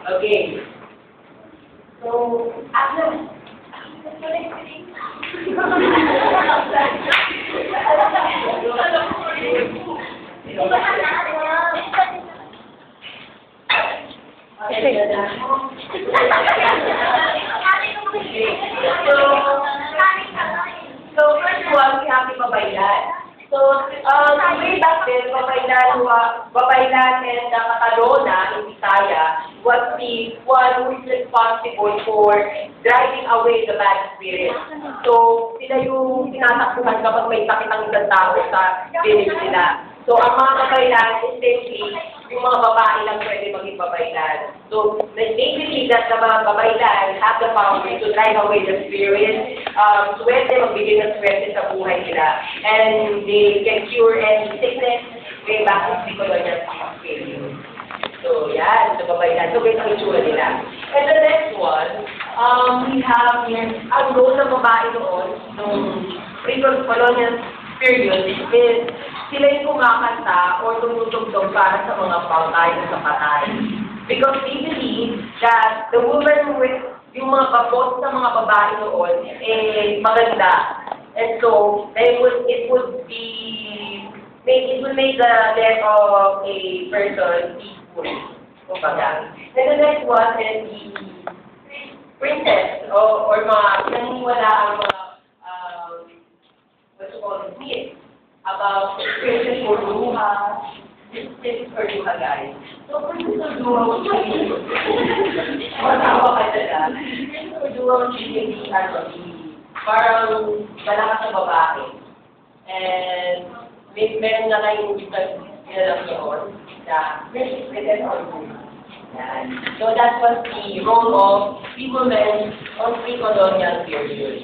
Okay. So, after... So, first of all, we have to babaylan. So, way back then, babaylan and Katalona in Bisaya was the one who is responsible for driving away the bad spirit. So, sila yung tinatakbuhan kapag may sakit ang isang tao sa village nila. So, ang mga babaylan, essentially, yung mga babae lang pwede maging babaylan. So, they believe that the mga babaylan have the power to drive away the spirit, swerte, magbigay ng swerte sa buhay nila. And they can cure any sickness way back in the colonial period. So, yan, sa babaylan. So, ganyan ang itsura nila. And the next one, we have ang role ng babae noon, nung pre-colonial period, is sila yung kumakanta or tumutugtog para sa mga patay o sa patay. Because they believe that the woman with yung mga babot sa mga babae noon eh maganda. And so, it would make the death of a person peaceful. And the next one is the princess or mga naniniwala ang mga what you call it, myths about princess or luha. This is for luha, guys. So, princess or luha was really matawa ka dala. Princess or luha was really parang malakas na babae. And meron na kayong nilalang yun na princess or luha. So that was the role of people men on pre-colonial period.